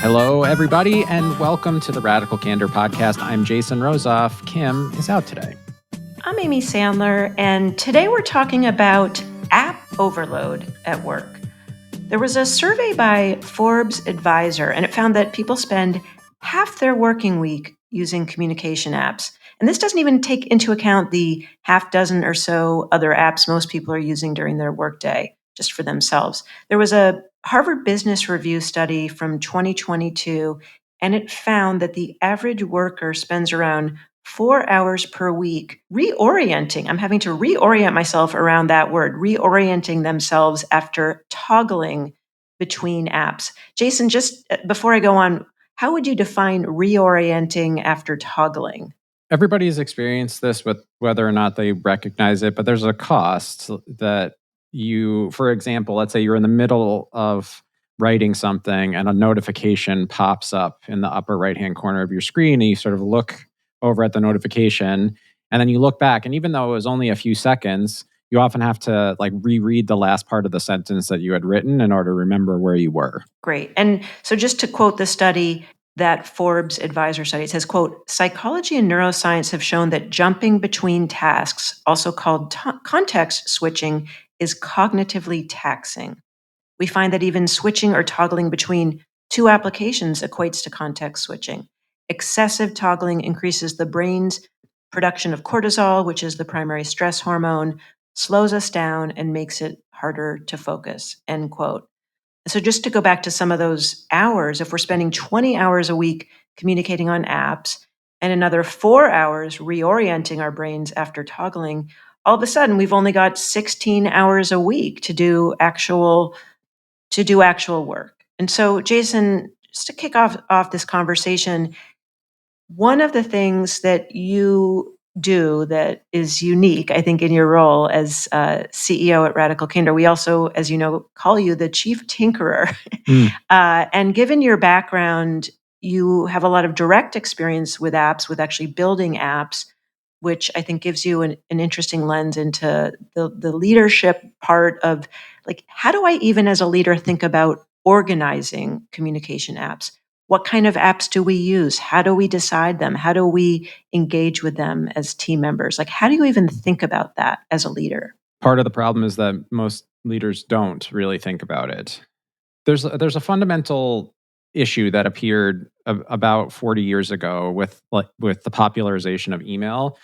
Hello, everybody, and welcome to the Radical Candor podcast. I'm Jason Rosoff. Kim is out today. I'm Amy Sandler, and today we're talking about app overload at work. There was a survey by Forbes Advisor, and it found that people spend half their working week using communication apps. And this doesn't even take into account the half dozen or so other apps most people are using during their workday, just for themselves. There was a Harvard Business Review study from 2022, and it found that the average worker spends around 4 hours per week reorienting. I'm having to reorient myself around that word, reorienting themselves after toggling between apps. Jason, just before I go on, how would you define reorienting after toggling? Everybody's experienced this with whether or not they recognize it, but there's a cost that for example, let's say you're in the middle of writing something and a notification pops up in the upper right-hand corner of your screen and you sort of look over at the notification and then you look back, and even though it was only a few seconds, you often have to reread the last part of the sentence that you had written in order to remember where you were. Great. And so just to quote the study, that Forbes Advisor study, it says, quote, psychology and neuroscience have shown that jumping between tasks, also called context switching, is cognitively taxing. We find that even switching or toggling between two applications equates to context switching. Excessive toggling increases the brain's production of cortisol, which is the primary stress hormone, slows us down, and makes it harder to focus, end quote. So just to go back to some of those hours, if we're spending 20 hours a week communicating on apps and another 4 hours reorienting our brains after toggling, all of a sudden we've only got 16 hours a week to do actual work. And so, Jason, just to kick off this conversation, one of the things that you do that is unique, I think, in your role as CEO at Radical Candor, we also, as you know, call you the chief tinkerer. And given your background, you have a lot of direct experience with apps, with actually building apps, which I think gives you an interesting lens into the leadership part of, how do I even as a leader think about organizing communication apps? What kind of apps do we use? How do we decide them? How do we engage with them as team members? How do you even think about that as a leader? Part of the problem is that most leaders don't really think about it. There's a fundamental issue that appeared about 40 years ago with the popularization of email,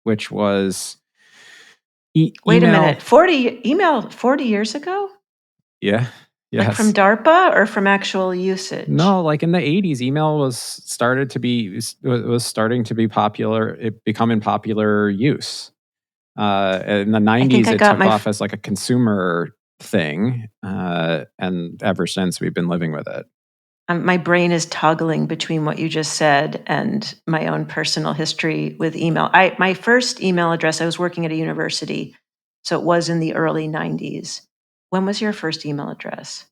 which was Wait a minute, 40 years ago? Yeah. Yes. From DARPA or from actual usage? No, in the 80s, email was starting to be popular. It become in popular use. In the 90s, it took off as a consumer thing, and ever since we've been living with it. My brain is toggling between what you just said and my own personal history with email. My first email address, I was working at a university, so it was in the early 90s. When was your first email address?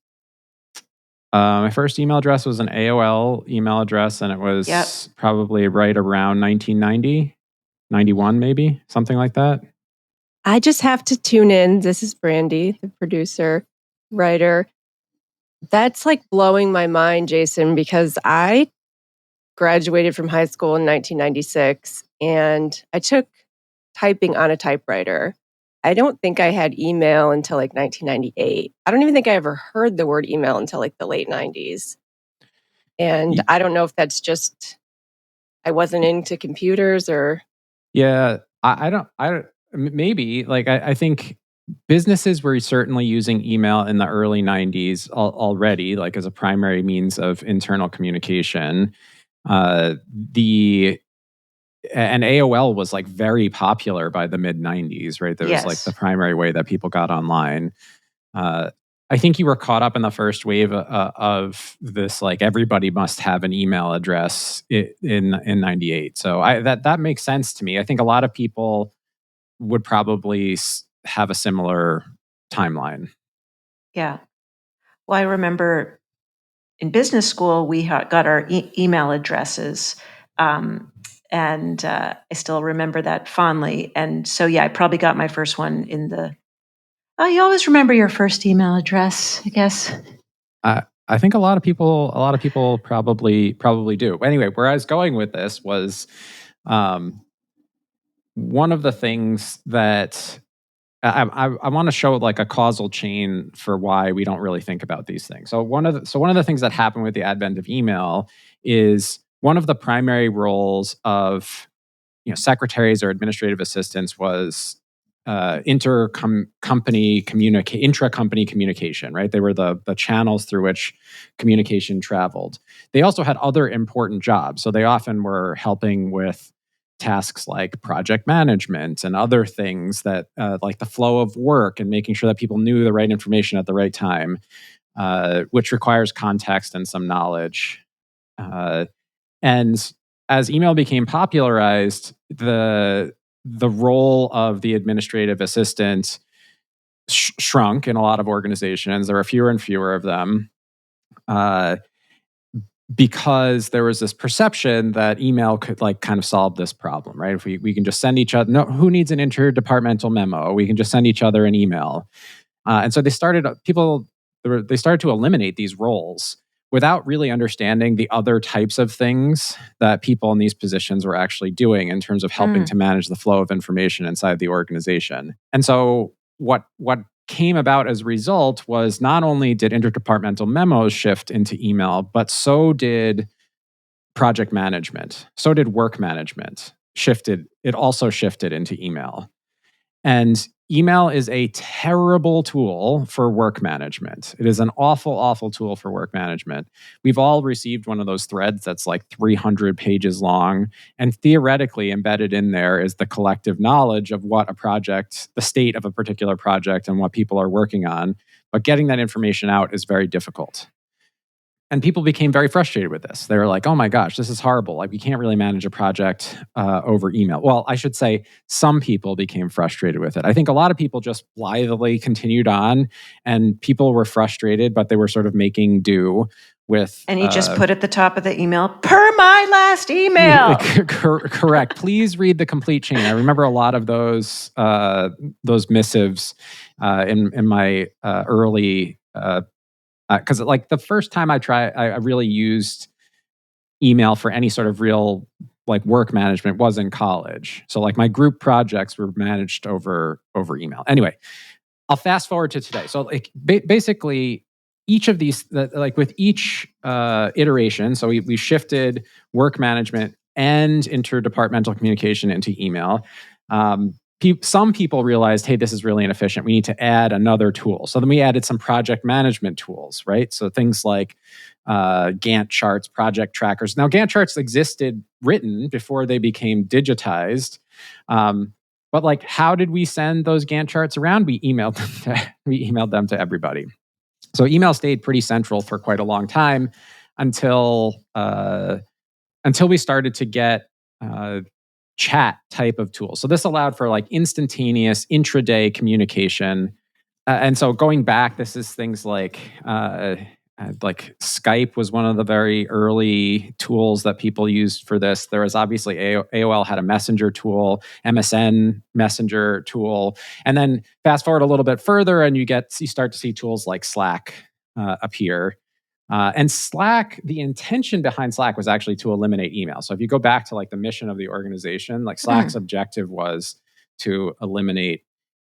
My first email address was an AOL email address, and it was probably right around 1990, 91 maybe, something like that. I just have to tune in. This is Brandy, the producer, writer. That's blowing my mind, Jason, because I graduated from high school in 1996 and I took typing on a typewriter. I don't think I had email until 1998. I don't even think I ever heard the word email until the late 90s. And I don't know if that's just I wasn't into computers or... Yeah, maybe. I think businesses were certainly using email in the early 90s already, as a primary means of internal communication. And AOL was very popular by the mid 90s, right? That was the primary way that people got online. I think you were caught up in the first wave of this, everybody must have an email address in 98. So that makes sense to me. I think a lot of people would probably have a similar timeline. Yeah. Well, I remember in business school, we got our email addresses. And I still remember that fondly. And so, I probably got my first one in the... Oh, you always remember your first email address, I guess. I think a lot of people probably do. Anyway, where I was going with this was one of the things that I want to show like a causal chain for why we don't really think about these things. So one of the things that happened with the advent of email is one of the primary roles of secretaries or administrative assistants was intra-company communication, right? They were the channels through which communication traveled. They also had other important jobs. So they often were helping with tasks like project management and other things that like the flow of work and making sure that people knew the right information at the right time, which requires context and some knowledge. And as email became popularized, the role of the administrative assistant shrunk in a lot of organizations. There were fewer and fewer of them because there was this perception that email could like kind of solve this problem, right? If we can just send each other, no, who needs an interdepartmental memo? We can just send each other an email. And so they started to eliminate these roles without really understanding the other types of things that people in these positions were actually doing in terms of helping to manage the flow of information inside the organization. And so what came about as a result was not only did interdepartmental memos shift into email, but so did project management, so did work management. It also shifted into email. And email is a terrible tool for work management. It is an awful, awful tool for work management. We've all received one of those threads that's like 300 pages long. And theoretically, embedded in there is the collective knowledge of what a project, the state of a particular project, and what people are working on. But getting that information out is very difficult. And people became very frustrated with this. They were like, oh my gosh, this is horrible. Like, we can't really manage a project over email. Well, I should say some people became frustrated with it. I think a lot of people just blithely continued on, and people were frustrated, but they were sort of making do with... And he just put at the top of the email, per my last email. Correct. Please read the complete chain. I remember a lot of those missives in my early... because like the first time I really used email for any sort of real like work management was in college. So like my group projects were managed over email. Anyway, I'll fast forward to today. So like basically each of these, like with each iteration, so we shifted work management and interdepartmental communication into email. Some people realized, hey, this is really inefficient. We need to add another tool. So then we added some project management tools, right? So things like Gantt charts, project trackers. Now, Gantt charts existed written before they became digitized. But like, how did we send those Gantt charts around? We emailed them to everybody. So email stayed pretty central for quite a long time until we started to get chat type of tools. So this allowed for like instantaneous intraday communication. And so going back, this is things like Skype was one of the very early tools that people used for this. There was obviously AOL had a messenger tool, MSN messenger tool. And then fast forward a little bit further and you start to see tools like Slack appear. And Slack, the intention behind Slack was actually to eliminate email. So if you go back to like the mission of the organization, like Slack's objective was to eliminate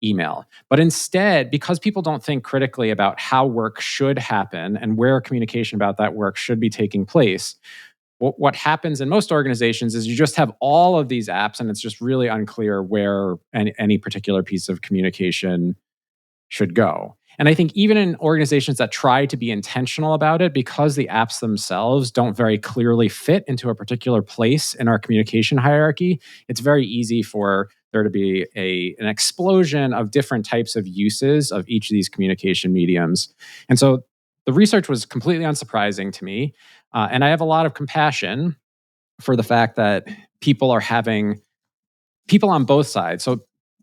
email. But instead, because people don't think critically about how work should happen and where communication about that work should be taking place, what happens in most organizations is you just have all of these apps and it's just really unclear where any particular piece of communication should go. And I think even in organizations that try to be intentional about it, because the apps themselves don't very clearly fit into a particular place in our communication hierarchy, it's very easy for there to be an explosion of different types of uses of each of these communication mediums. And so the research was completely unsurprising to me. And I have a lot of compassion for the fact that people on both sides. So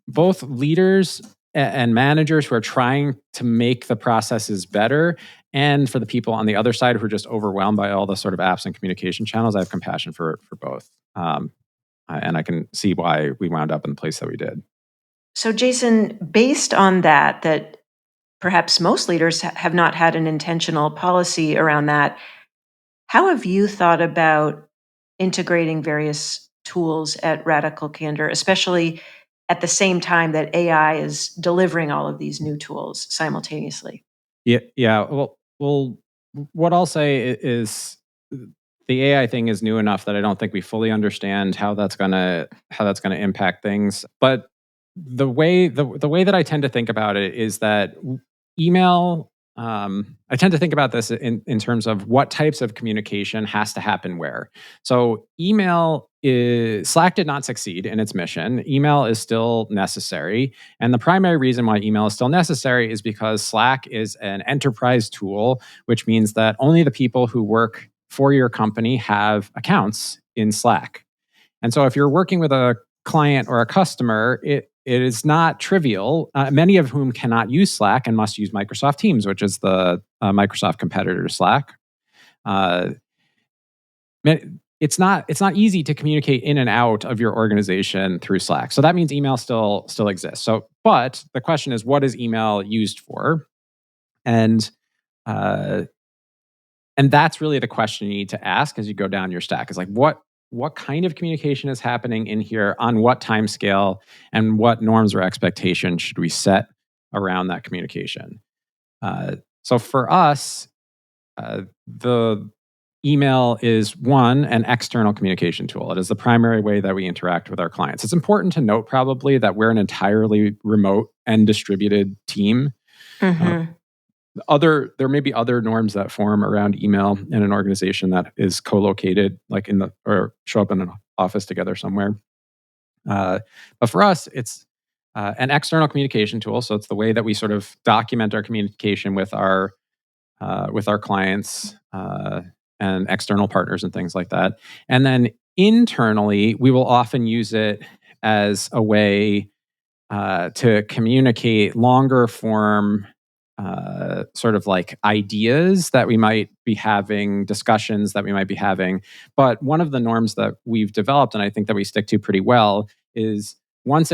both leaders and managers who are trying to make the processes better, and for the people on the other side who are just overwhelmed by all the sort of apps and communication channels, I have compassion for both. And I can see why we wound up in the place that we did. So Jason, based on that perhaps most leaders have not had an intentional policy around that. How have you thought about integrating various tools at Radical Candor, especially at the same time that AI is delivering all of these new tools simultaneously? Yeah. Well, what I'll say is the AI thing is new enough that I don't think we fully understand how that's gonna impact things. But the way that I tend to think about it is that email. I tend to think about this in terms of what types of communication has to happen where. So Slack did not succeed in its mission. Email is still necessary. And the primary reason why email is still necessary is because Slack is an enterprise tool, which means that only the people who work for your company have accounts in Slack. And so if you're working with a client or a customer, it is not trivial, many of whom cannot use Slack and must use Microsoft Teams, which is the Microsoft competitor to Slack. Uh, it's not easy to communicate in and out of your organization through Slack. So that means email still exists. So, but the question is, what is email used for? And uh, and that's really the question you need to ask as you go down your stack. Is like, what kind of communication is happening in here on what time scale, and what norms or expectations should we set around that communication? So for us, the email is an external communication tool. It is the primary way that we interact with our clients. It's important to note probably that we're an entirely remote and distributed team. Uh, Mm-hmm. there may be other norms that form around email in an organization that is co-located, like or show up in an office together somewhere. But for us, it's an external communication tool. So it's the way that we sort of document our communication with our clients and external partners and things like that. And then internally, we will often use it as a way to communicate longer form, sort of like ideas that we might be having, discussions that we might be having. But one of the norms that we've developed, and I think that we stick to pretty well, is once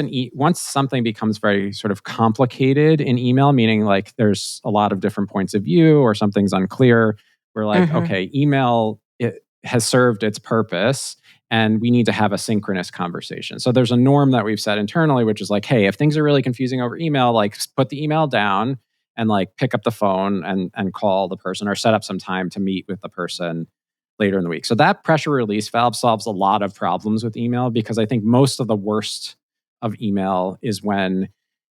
something becomes very sort of complicated in email, meaning like there's a lot of different points of view or something's unclear, we're like, Mm-hmm. okay, email it has served its purpose and we need to have a synchronous conversation. So there's a norm that we've set internally, which is like, hey, if things are really confusing over email, like put the email down and like pick up the phone and call the person or set up some time to meet with the person later in the week. So that pressure release valve solves a lot of problems with email, because I think most of the worst of email is when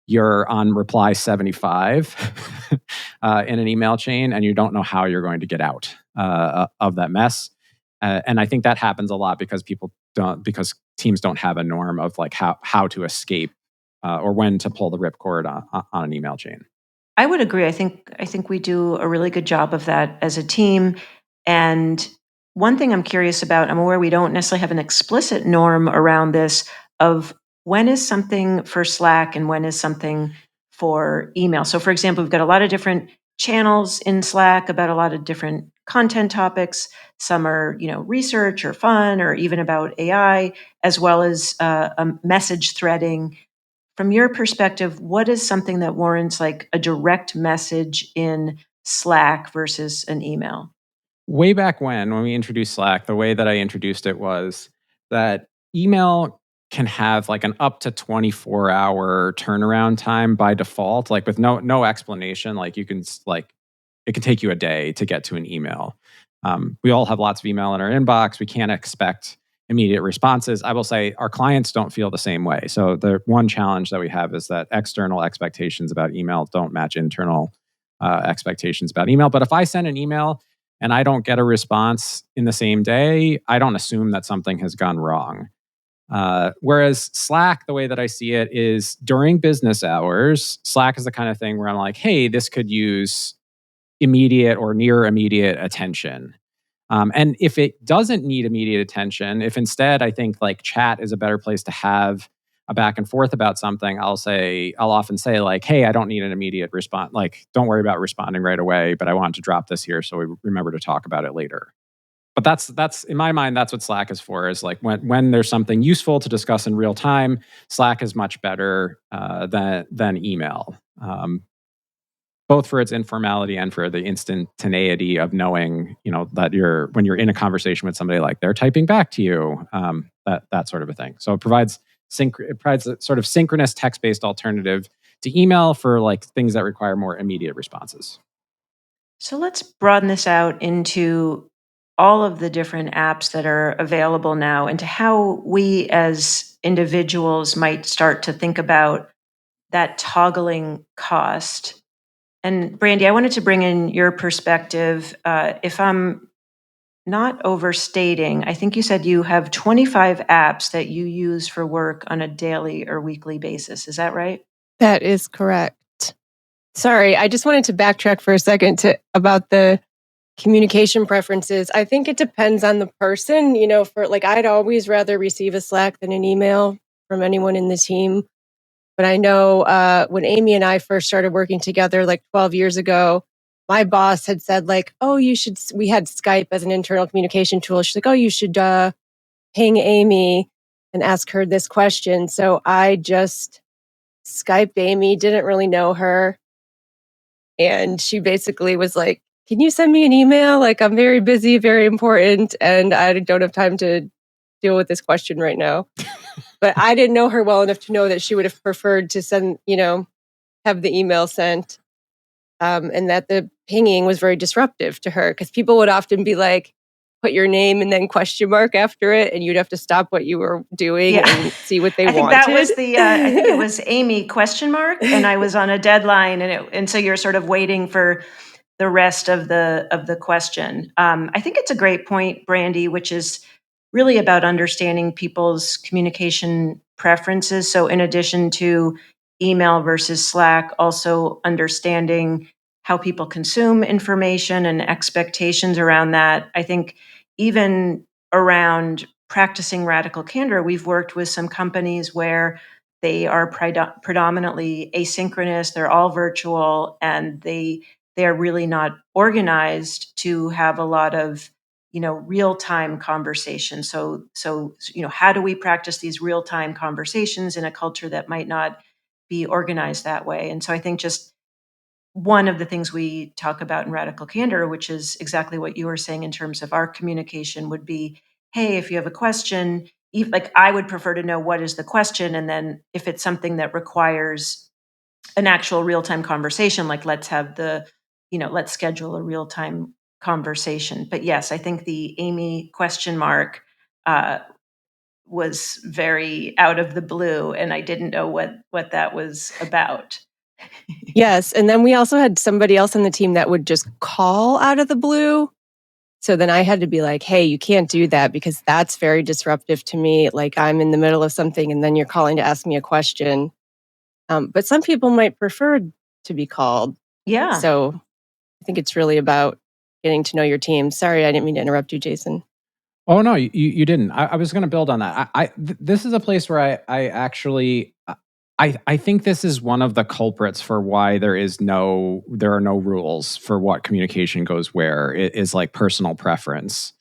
you're on reply 75 in an email chain and you don't know how you're going to get out of that mess. And I think that happens a lot because because teams don't have a norm of like how to escape or when to pull the ripcord on an email chain. I would agree. I think we do a really good job of that as a team. And one thing I'm curious about, I'm aware we don't necessarily have an explicit norm around this of when is something for Slack and when is something for email. So for example, we've got a lot of different channels in Slack about a lot of different content topics. Some are, research or fun or even about AI, as well as message threading. From your perspective, what is something that warrants like a direct message in Slack versus an email? Way back when we introduced Slack, the way that I introduced it was that email can have like an up to 24-hour turnaround time by default, like with no explanation. Like like it can take you a day to get to an email. We all have lots of email in our inbox. We can't expect immediate responses. I will say our clients don't feel the same way. So the one challenge that we have is that external expectations about email don't match internal expectations about email. But if I send an email and I don't get a response in the same day, I don't assume that something has gone wrong. Whereas Slack, the way that I see it is during business hours, Slack is the kind of thing where I'm like, hey, this could use immediate or near immediate attention. And if it doesn't need immediate attention, if instead I think like chat is a better place to have a back and forth about something, I'll often say like, hey, I don't need an immediate response. Like, don't worry about responding right away, but I want to drop this here so we remember to talk about it later. But that's in my mind, that's what Slack is for. Is like when there's something useful to discuss in real time, Slack is much better than email. both for its informality and for the instantaneity of knowing, that when you're in a conversation with somebody, like they're typing back to you, that sort of a thing. So it provides a sort of synchronous text-based alternative to email for like things that require more immediate responses. So let's broaden this out into all of the different apps that are available now, and to how we as individuals might start to think about that toggling cost. And Brandy, I wanted to bring in your perspective. If I'm not overstating, I think you said you have 25 apps that you use for work on a daily or weekly basis. Is that right? That is correct. Sorry, I just wanted to backtrack for a second about the communication preferences. I think it depends on the person. For like, I'd always rather receive a Slack than an email from anyone in the team. But I know when Amy and I first started working together like 12 years ago, my boss had said like, oh, we had Skype as an internal communication tool. She's like, oh, you should ping Amy and ask her this question. So I just Skyped Amy, didn't really know her. And she basically was like, can you send me an email? Like, I'm very busy, very important, and I don't have time to deal with this question right now. But I didn't know her well enough to know that she would have preferred to send, have the email sent. And that the pinging was very disruptive to her, because people would often be like, put your name and then question mark after it, and you'd have to stop what you were doing and see what they I think wanted. that was I think it was Amy question mark, and I was on a deadline, and so you're sort of waiting for the rest of the question. I think it's a great point, Brandy, which is really about understanding people's communication preferences. So in addition to email versus Slack, also understanding how people consume information and expectations around that. I think even around practicing radical candor, we've worked with some companies where they are predominantly asynchronous, they're all virtual, and they're really not organized to have a lot of real-time conversations. So how do we practice these real-time conversations in a culture that might not be organized that way? And so I think just one of the things we talk about in Radical Candor, which is exactly what you were saying in terms of our communication, would be, hey, if you have a question, like I would prefer to know what is the question, and then if it's something that requires an actual real-time conversation, like let's schedule a real-time conversation. But yes, I think the Amy question mark was very out of the blue, and I didn't know what that was about. Yes. And then we also had somebody else on the team that would just call out of the blue. So then I had to be like, hey, you can't do that, because that's very disruptive to me. Like, I'm in the middle of something and then you're calling to ask me a question. But some people might prefer to be called. Yeah. So I think it's really about getting to know your team. Sorry, I didn't mean to interrupt you, Jason. Oh no, you didn't. I was going to build on that. This is a place where I actually I think this is one of the culprits for why there are no rules for what communication goes where. It is like personal preference.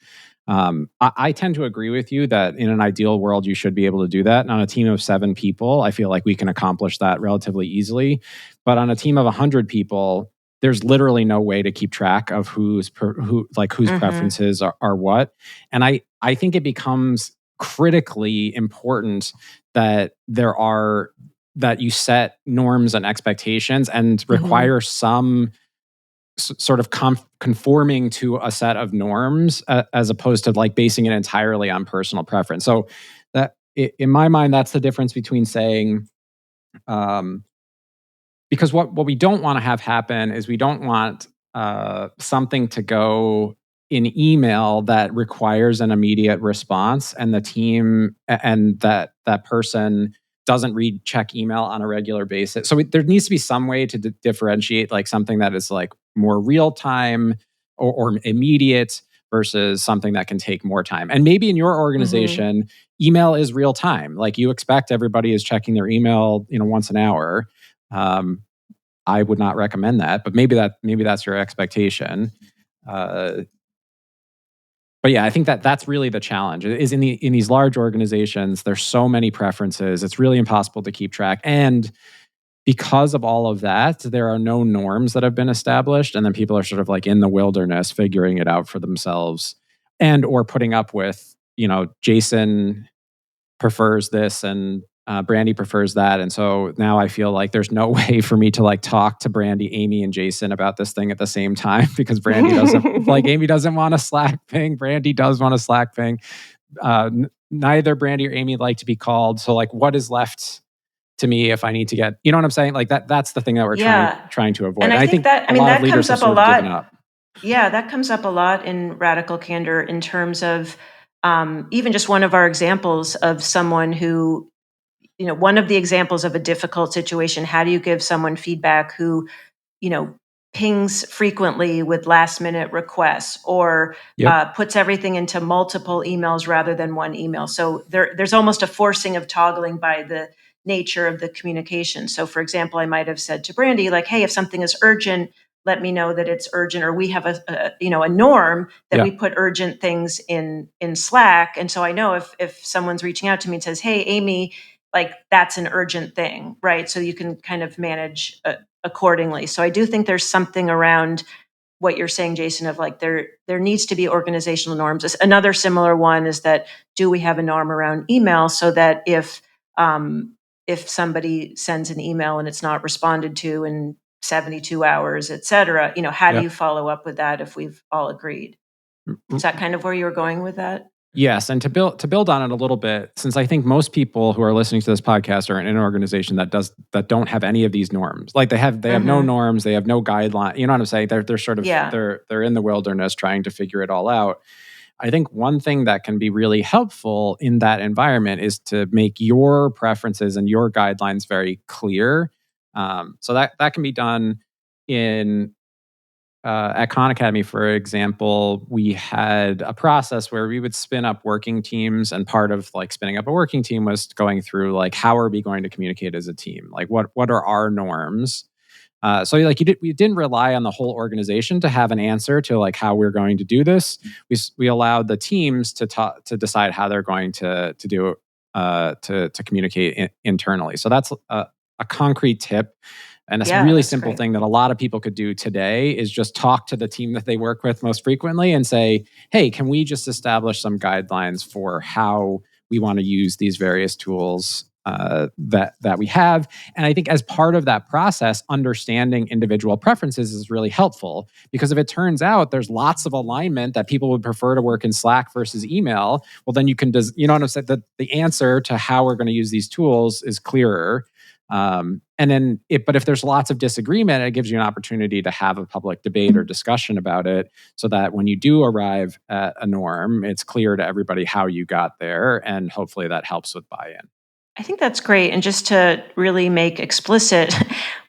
I tend to agree with you that in an ideal world you should be able to do that. And on a team of 7 people, I feel like we can accomplish that relatively easily. But on a team of 100 people, there's literally no way to keep track of whose preferences are what. And I think it becomes critically important that that you set norms and expectations and require some sort of conforming to a set of norms as opposed to like basing it entirely on personal preference. So that in my mind, that's the difference between saying, because what we don't want to have happen is we don't want something to go in email that requires an immediate response, and the team and that person doesn't check email on a regular basis. So there needs to be some way to differentiate like something that is like more real time or immediate versus something that can take more time. And maybe in your organization, email is real time. Like you expect everybody is checking their email, once an hour. I would not recommend that, but maybe that's your expectation. But yeah, I think that's really the challenge. Is in these large organizations, there's so many preferences. It's really impossible to keep track. And because of all of that, there are no norms that have been established. And then people are sort of like in the wilderness figuring it out for themselves and or putting up with, Jason prefers this and Brandy prefers that. And so now I feel like there's no way for me to like talk to Brandy, Amy, and Jason about this thing at the same time because Brandy doesn't like Amy doesn't want a Slack ping. Brandy does want a Slack ping. Neither Brandy or Amy like to be called. So like what is left to me if I need to get, you know what I'm saying? Like that's the thing that we're trying to avoid. And I think that, a lot that of leaders comes up have sort a of lot. given up. Yeah, that comes up a lot in Radical Candor in terms of even just one of our examples of someone who, one of the examples of a difficult situation. How do you give someone feedback who, pings frequently with last minute requests or puts everything into multiple emails rather than one email? So there's almost a forcing of toggling by the nature of the communication. So for example, I might have said to Brandy, like, hey, if something is urgent, let me know that it's urgent, or we have a norm that we put urgent things in Slack. And so I know if someone's reaching out to me and says, hey, Amy, like that's an urgent thing, right? So you can kind of manage accordingly. So I do think there's something around what you're saying, Jason, of like there needs to be organizational norms. Another similar one is that do we have a norm around email so that if somebody sends an email and it's not responded to in 72 hours, et cetera, how do you follow up with that if we've all agreed? Is that kind of where you were going with that? Yes, and to build on it a little bit, since I think most people who are listening to this podcast are in an organization that don't have any of these norms. Like they have no norms, they have no guideline. You know what I'm saying? They're sort of they're in the wilderness trying to figure it all out. I think one thing that can be really helpful in that environment is to make your preferences and your guidelines very clear. So that can be done in at Khan Academy, for example. We had a process where we would spin up working teams, and part of like spinning up a working team was going through like how are we going to communicate as a team? Like what are our norms? So like we didn't rely on the whole organization to have an answer to like how we're going to do this. We allowed the teams to decide how they're going to do it, to communicate internally. So that's a concrete tip. And a really simple thing that a lot of people could do today is just talk to the team that they work with most frequently and say, hey, can we just establish some guidelines for how we want to use these various tools that we have? And I think as part of that process, understanding individual preferences is really helpful, because if it turns out there's lots of alignment that people would prefer to work in Slack versus email, well, then you can, you know what I'm saying? The answer to how we're going to use these tools is clearer. But if there's lots of disagreement, it gives you an opportunity to have a public debate or discussion about it, so that when you do arrive at a norm, it's clear to everybody how you got there, and hopefully that helps with buy-in. I think that's great. And just to really make explicit,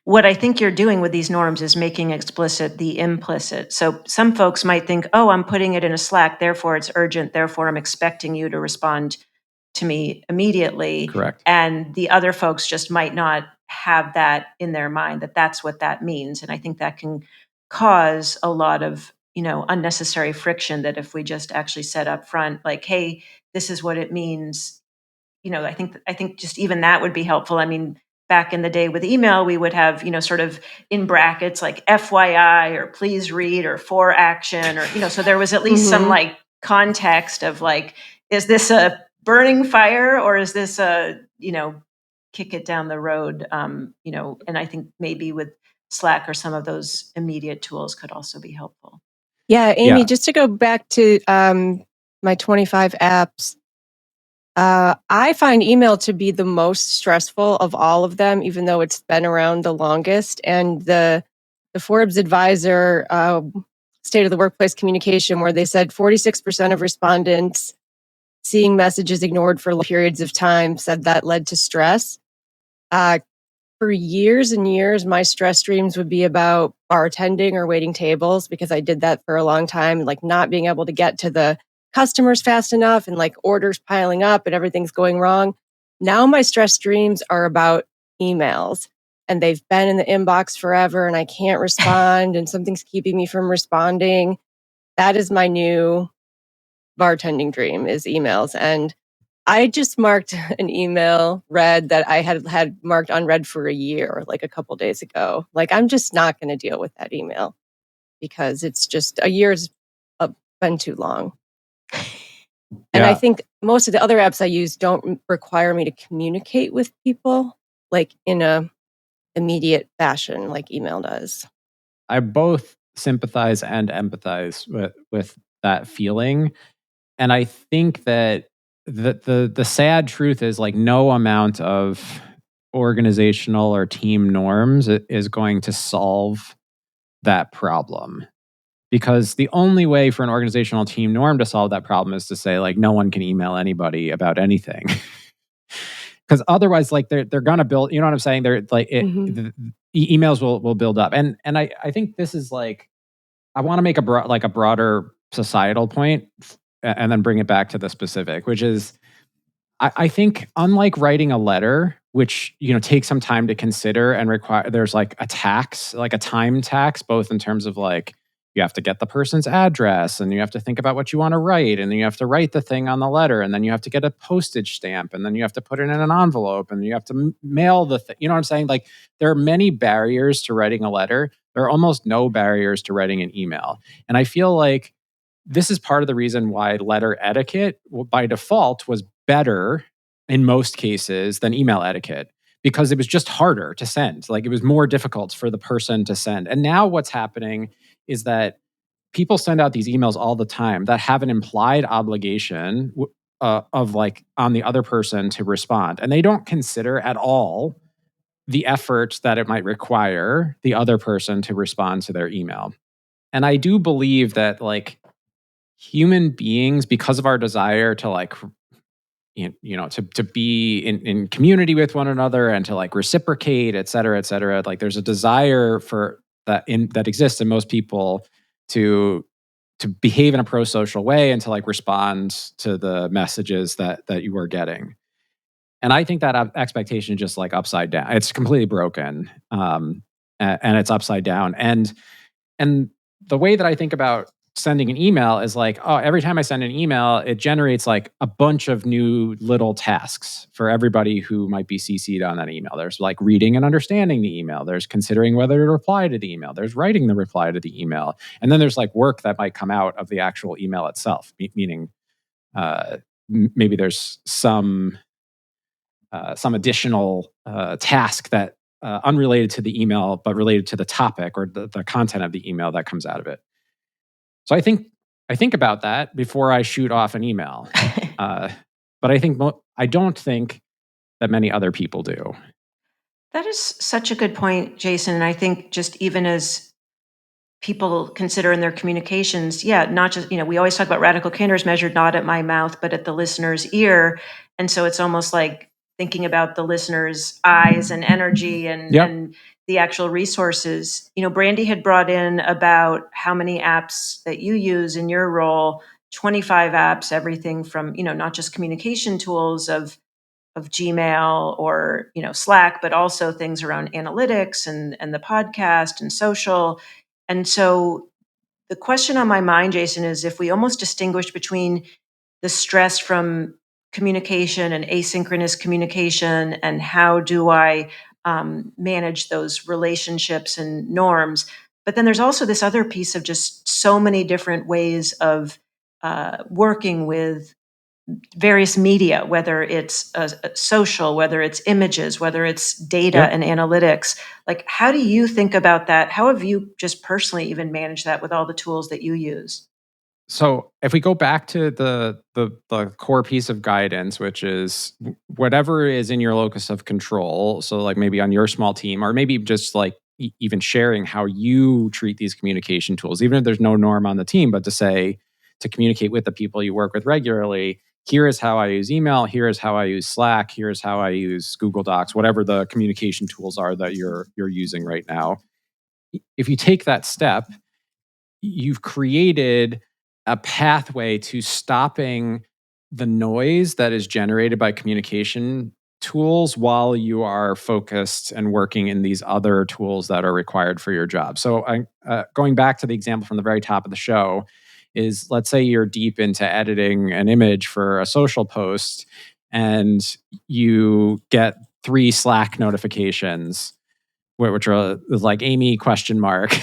what I think you're doing with these norms is making explicit the implicit. So some folks might think, oh, I'm putting it in a Slack, therefore it's urgent, therefore I'm expecting you to respond to me immediately. Correct. And the other folks just might not have that in their mind, that that's what that means. And I think that can cause a lot of, unnecessary friction, that if we just actually said up front, like, hey, this is what it means. I think just even that would be helpful. I mean, back in the day with email, we would have, sort of in brackets like FYI or please read or for action, or, so there was at least some like context of like, is this a burning fire or is this a, kick it down the road? And I think maybe with Slack or some of those immediate tools could also be helpful. Yeah, Amy, just to go back to my 25 apps, I find email to be the most stressful of all of them, even though it's been around the longest. And the Forbes Advisor State of the Workplace Communication, where they said 46% of respondents seeing messages ignored for periods of time said that led to stress. For years and years, my stress streams would be about bartending or waiting tables, because I did that for a long time, like not being able to get to the customers fast enough and like orders piling up and everything's going wrong. Now my stress streams are about emails, and they've been in the inbox forever and I can't respond and something's keeping me from responding. That is my new bartending dream, is emails. And I just marked an email read that I had marked unread for a year, like a couple days ago. Like, I'm just not going to deal with that email because it's just a year's been too long. And I think most of the other apps I use don't require me to communicate with people like in a immediate fashion like email does. I both sympathize and empathize with that feeling. And I think that the sad truth is like no amount of organizational or team norms is going to solve that problem. Because the only way for an organizational team norm to solve that problem is to say like no one can email anybody about anything. Because otherwise, like they're gonna build. You know what I'm saying? They're like the emails will build up, and I think this is like I want to make a broader societal point, and then bring it back to the specific, which is I think unlike writing a letter, which takes some time to consider and require, there's like a tax, like a time tax, both in terms of like you have to get the person's address and you have to think about what you want to write, and then you have to write the thing on the letter, and then you have to get a postage stamp, and then you have to put it in an envelope, and you have to mail the thing. You know what I'm saying? Like there are many barriers to writing a letter. There are almost no barriers to writing an email, and I feel like this is part of the reason why letter etiquette, by default, was better in most cases than email etiquette, because it was just harder to send. Like it was more difficult for the person to send. And now what's happening is that people send out these emails all the time that have an implied obligation of like on the other person to respond. And they don't consider at all the effort that it might require the other person to respond to their email. And I do believe that like human beings, because of our desire to like to be in community with one another and to like reciprocate, et cetera, like there's a desire for that exists in most people to behave in a pro-social way and to like respond to the messages that you are getting. And I think that expectation is just like upside down. It's completely broken, and it's upside down. And the way that I think about sending an email is like, oh, every time I send an email, it generates like a bunch of new little tasks for everybody who might be CC'd on that email. There's like reading and understanding the email. There's considering whether to reply to the email. There's writing the reply to the email. And then there's like work that might come out of the actual email itself, meaning maybe there's some additional task that unrelated to the email, but related to the topic or the content of the email that comes out of it. So I think about that before I shoot off an email, but I don't think that many other people do. That is such a good point, Jason. And I think just even as people consider in their communications, not just, we always talk about radical candor is measured not at my mouth, but at the listener's ear. And so it's almost like thinking about the listener's eyes and energy and the actual resources. Brandy had brought in about how many apps that you use in your role, 25 apps, everything from, not just communication tools of Gmail or, Slack, but also things around analytics and the podcast and social. And so the question on my mind, Jason, is if we almost distinguish between the stress from communication and asynchronous communication, and how do I manage those relationships and norms. But then there's also this other piece of just so many different ways of working with various media, whether it's social, whether it's images, whether it's data and analytics. Like, how do you think about that? How have you just personally even managed that with all the tools that you use? So if we go back to the core piece of guidance, which is whatever is in your locus of control, so like maybe on your small team, or maybe just like even sharing how you treat these communication tools, even if there's no norm on the team, but to communicate with the people you work with regularly, here is how I use email, here is how I use Slack, here is how I use Google Docs, whatever the communication tools are that you're using right now. If you take that step, you've created a pathway to stopping the noise that is generated by communication tools while you are focused and working in these other tools that are required for your job. So going back to the example from the very top of the show is, let's say you're deep into editing an image for a social post. and you get 3 Slack notifications, which are like Amy question mark.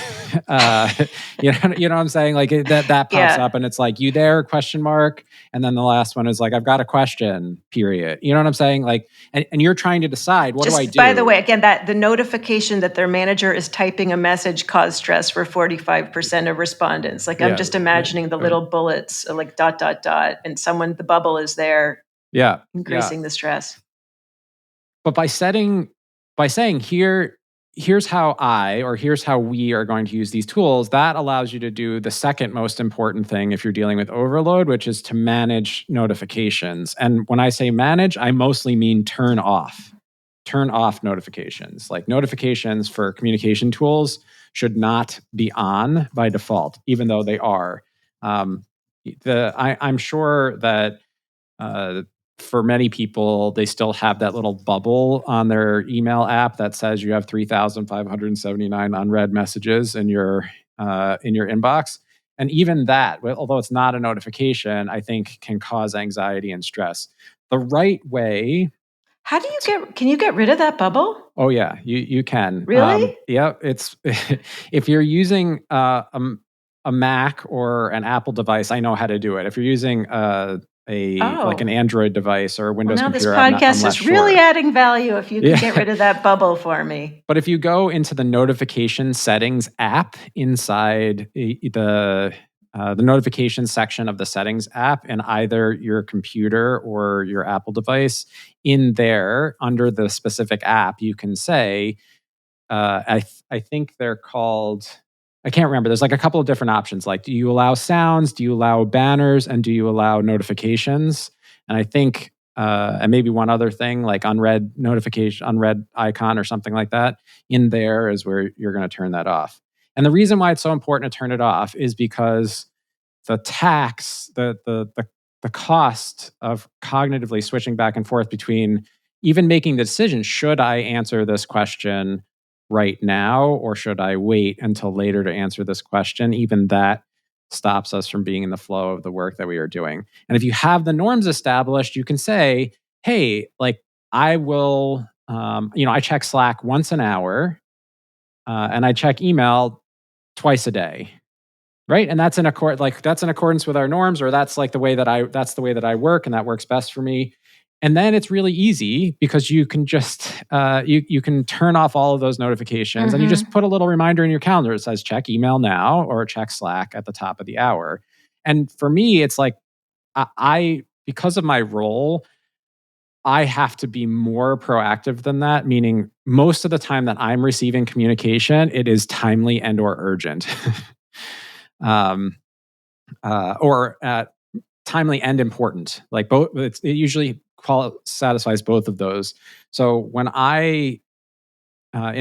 You know what I'm saying? Like that pops Yeah. up and it's like, you there question mark. And then the last one is like, I've got a question, period. You know what I'm saying? Like, and you're trying to decide, what do I do? By the way, again, that the notification that their manager is typing a message caused stress for 45% of respondents. Like, I'm just imagining the little bullets, like ... and the bubble is there. Yeah. Increasing the stress. But by saying here's how we are going to use these tools, that allows you to do the second most important thing if you're dealing with overload, which is to manage notifications. And when I say manage, I mostly mean turn off notifications. Like, notifications for communication tools should not be on by default, even though they are. I'm sure that for many people, they still have that little bubble on their email app that says you have 3,579 unread messages in your inbox. And even that, although it's not a notification, I think can cause anxiety and stress. The right way. How do can you get rid of that bubble? Oh yeah, you can. Really? Yeah, it's if you're using a Mac or an Apple device, I know how to do it. If you're using like an Android device or a Windows computer, this podcast is really sure. adding value if you can get rid of that bubble for me. But if you go into the notification settings app inside the notification section of the settings app in either your computer or your Apple device, in there under the specific app, you can say, I think they're called, I can't remember. There's like a couple of different options. Like, do you allow sounds? Do you allow banners? And do you allow notifications? And I think, and maybe one other thing, like unread notification, unread icon or something like that, in there is where you're going to turn that off. And the reason why it's so important to turn it off is because the cost of cognitively switching back and forth between even making the decision, should I answer this question right now, or should I wait until later to answer this question? Even that stops us from being in the flow of the work that we are doing. And if you have the norms established, you can say, hey, like, I will, I check Slack once an hour, and I check email twice a day. Right. And that's in accordance with our norms, or that's the way that I work, and that works best for me. And then it's really easy because you can just you can turn off all of those notifications, and you just put a little reminder in your calendar that says check email now or check Slack at the top of the hour. And for me, it's like, I because of my role, I have to be more proactive than that, meaning most of the time that I'm receiving communication, it is timely and or urgent. Or timely and important. Like both, it usually satisfies both of those. So when in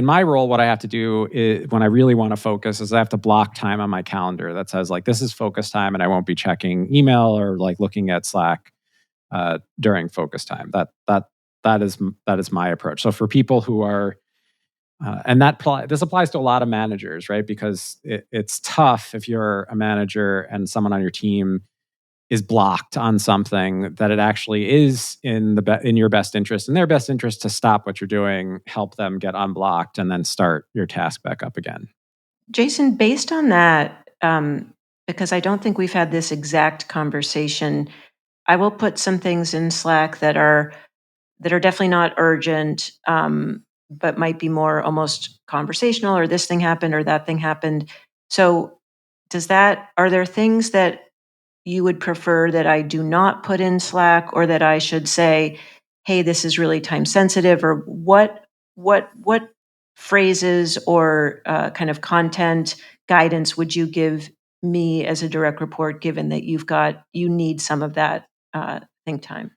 my role, what I have to do is, when I really want to focus, is I have to block time on my calendar that says, like, this is focus time, and I won't be checking email or like looking at Slack during focus time. That is my approach. So for people who are and this applies to a lot of managers, right? Because it's tough if you're a manager and someone on your team is blocked on something that it actually is in your best interest, in their best interest, to stop what you're doing, help them get unblocked, and then start your task back up again. Jason, based on that, because I don't think we've had this exact conversation, I will put some things in Slack that are definitely not urgent, but might be more almost conversational, or this thing happened or that thing happened. So are there things that you would prefer that I do not put in Slack, or that I should say, hey, this is really time sensitive? Or what phrases or kind of content guidance would you give me as a direct report, given that you need some of that think time?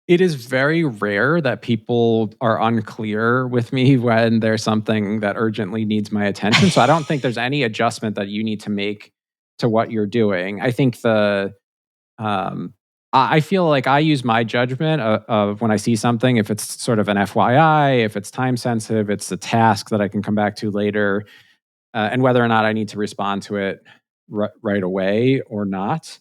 It is very rare that people are unclear with me when there's something that urgently needs my attention. So I don't think there's any adjustment that you need to make to what you're doing. I think I feel like I use my judgment of when I see something, if it's sort of an FYI, if it's time sensitive, it's a task that I can come back to later, and whether or not I need to respond to it right away or not.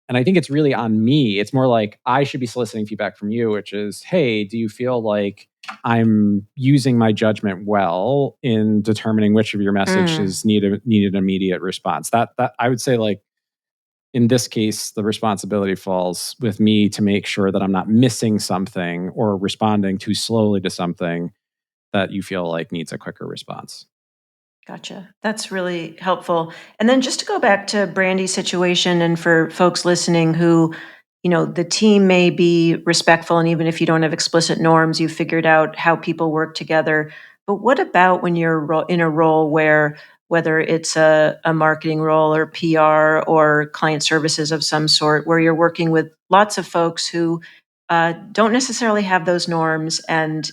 And I think it's really on me. It's more like I should be soliciting feedback from you, which is, hey, do you feel like I'm using my judgment well in determining which of your messages need an immediate response? That I would say, like, in this case, the responsibility falls with me to make sure that I'm not missing something or responding too slowly to something that you feel like needs a quicker response. Gotcha. That's really helpful. And then just to go back to Brandy's situation, and for folks listening who, the team may be respectful, and even if you don't have explicit norms, you've figured out how people work together. But what about when you're in a role where, whether it's a marketing role or PR or client services of some sort, where you're working with lots of folks who don't necessarily have those norms, and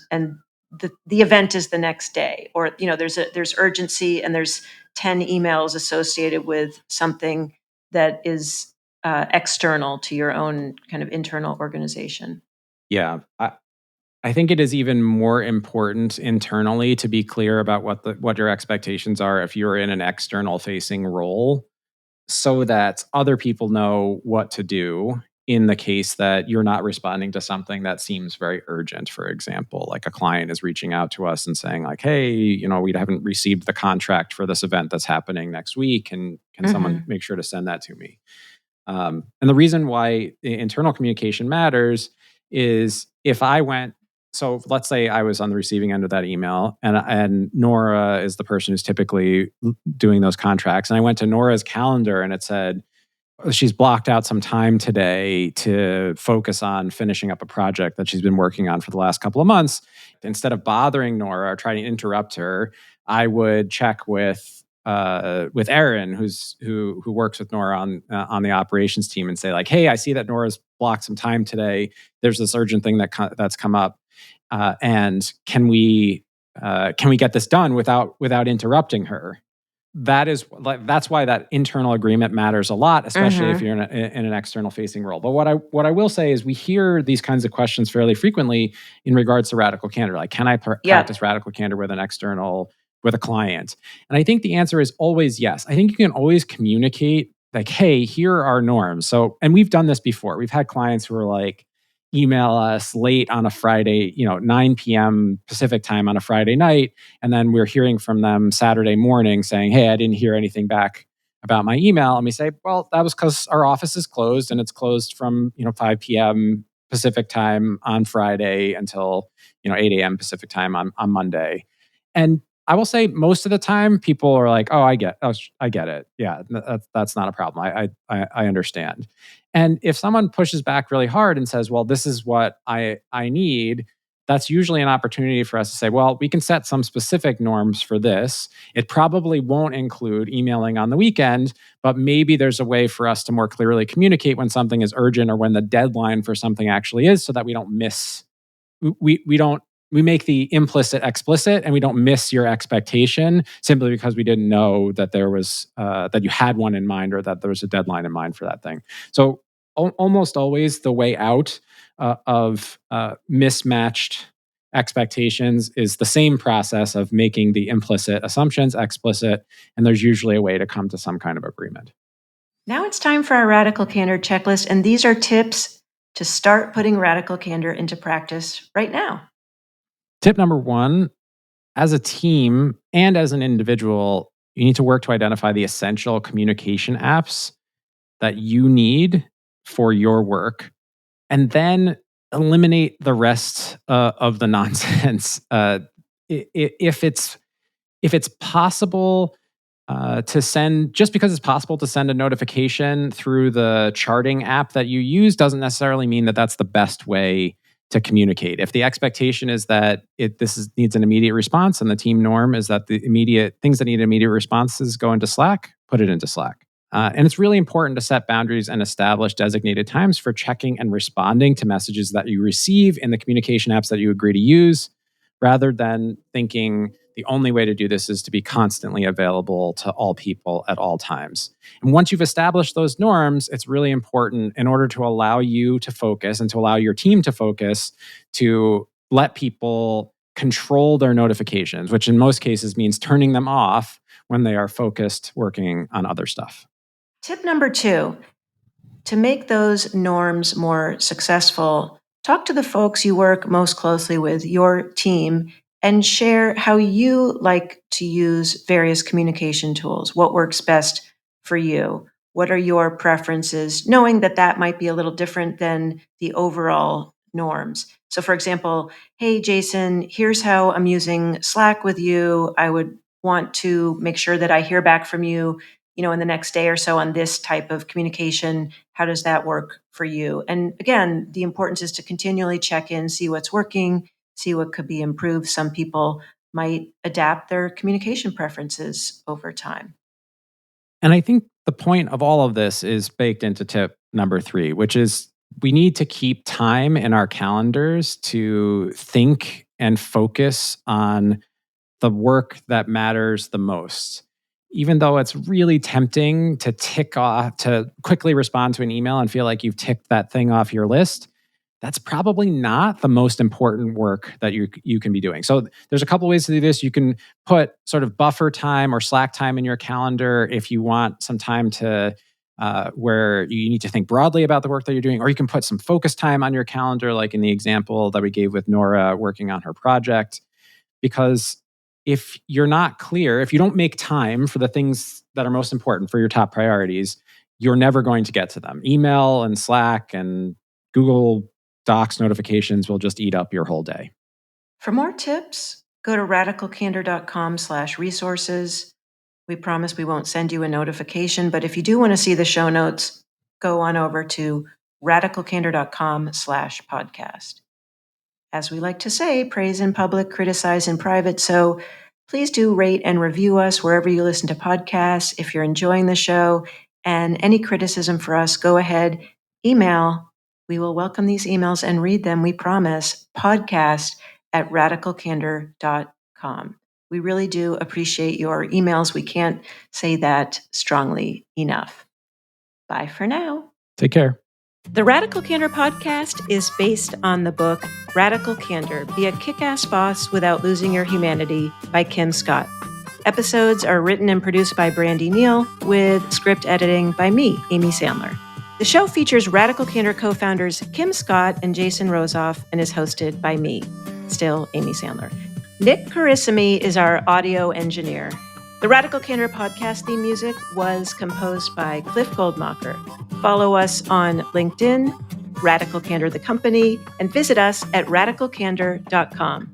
the event is the next day, or there's urgency, and there's 10 emails associated with something that is external to your own kind of internal organization. Yeah. I think it is even more important internally to be clear about what your expectations are if you're in an external facing role, so that other people know what to do in the case that you're not responding to something that seems very urgent. For example, like a client is reaching out to us and saying, like, hey, we haven't received the contract for this event that's happening next week, and can someone make sure to send that to me? And the reason why internal communication matters is, if I went, so let's say I was on the receiving end of that email, and Nora is the person who's typically doing those contracts. And I went to Nora's calendar and it said, she's blocked out some time today to focus on finishing up a project that she's been working on for the last couple of months. Instead of bothering Nora or trying to interrupt her, I would check with Erin, who works with Nora on the operations team, and say, like, hey, I see that Nora's blocked some time today. There's this urgent thing that's come up, and can we get this done without interrupting her? That's why that internal agreement matters a lot, especially if you're in an external facing role. But what I will say is, we hear these kinds of questions fairly frequently in regards to radical candor. Like, can I practice radical candor with with a client? And I think the answer is always yes. I think you can always communicate, like, hey, here are our norms. So, and we've done this before. We've had clients who are like, email us late on a Friday, 9 p.m. Pacific time on a Friday night. And then we're hearing from them Saturday morning saying, hey, I didn't hear anything back about my email. And we say, well, that was because our office is closed, and it's closed from 5 p.m. Pacific time on Friday until 8 a.m. Pacific time on Monday. And I will say, most of the time people are like, oh, I get it. Yeah, that's not a problem. I understand. And if someone pushes back really hard and says, well, this is what I need, that's usually an opportunity for us to say, well, we can set some specific norms for this. It probably won't include emailing on the weekend, but maybe there's a way for us to more clearly communicate when something is urgent, or when the deadline for something actually is, so that we don't miss, we make the implicit explicit, and we don't miss your expectation simply because we didn't know that there was that you had one in mind, or that there was a deadline in mind for that thing. So almost always the way out of mismatched expectations is the same process of making the implicit assumptions explicit, and there's usually a way to come to some kind of agreement. Now it's time for our Radical Candor checklist, and these are tips to start putting Radical Candor into practice right now. Tip number 1, as a team and as an individual, you need to work to identify the essential communication apps that you need for your work, and then eliminate the rest of the nonsense. If it's possible to send, just because it's possible to send a notification through the charting app that you use, doesn't necessarily mean that that's the best way to communicate. If the expectation is that needs an immediate response, and the team norm is that the immediate things that need immediate responses go into Slack, put it into Slack. And it's really important to set boundaries and establish designated times for checking and responding to messages that you receive in the communication apps that you agree to use, rather than thinking the only way to do this is to be constantly available to all people at all times. And once you've established those norms, it's really important, in order to allow you to focus and to allow your team to focus, to let people control their notifications, which in most cases means turning them off when they are focused working on other stuff. Tip number 2, To make those norms more successful, talk to the folks you work most closely with, your team, and share how you like to use various communication tools. What works best for you? What are your preferences? Knowing that that might be a little different than the overall norms. So, for example, hey, Jason, here's how I'm using Slack with you. I would want to make sure that I hear back from you, in the next day or so on this type of communication. How does that work for you? And again, the importance is to continually check in, see what's working, see what could be improved. Some people might adapt their communication preferences over time. And I think the point of all of this is baked into tip number 3, which is we need to keep time in our calendars to think and focus on the work that matters the most. Even though it's really tempting to to quickly respond to an email and feel like you've ticked that thing off your list, that's probably not the most important work that you can be doing. So there's a couple ways to do this. You can put sort of buffer time or slack time in your calendar if you want some time to where you need to think broadly about the work that you're doing, or you can put some focus time on your calendar, like in the example that we gave with Nora working on her project. Because if you're not clear, if you don't make time for the things that are most important for your top priorities, you're never going to get to them. Email and Slack and Google Docs notifications will just eat up your whole day. For more tips, go to radicalcandor.com/resources. We promise we won't send you a notification, but if you do want to see the show notes, go on over to radicalcandor.com/podcast. As we like to say, praise in public, criticize in private. So please do rate and review us wherever you listen to podcasts. If you're enjoying the show and any criticism for us, go ahead, email. We will welcome these emails and read them. We promise. podcast@radicalcandor.com. We really do appreciate your emails. We can't say that strongly enough. Bye for now. Take care. The Radical Candor podcast is based on the book Radical Candor, Be a Kick-Ass Boss Without Losing Your Humanity by Kim Scott. Episodes are written and produced by Brandy Neal with script editing by me, Amy Sandler. The show features Radical Candor co-founders Kim Scott and Jason Rosoff and is hosted by me, still Amy Sandler. Nick Carissimi is our audio engineer. The Radical Candor podcast theme music was composed by Cliff Goldmacher. Follow us on LinkedIn, Radical Candor the company, and visit us at radicalcandor.com.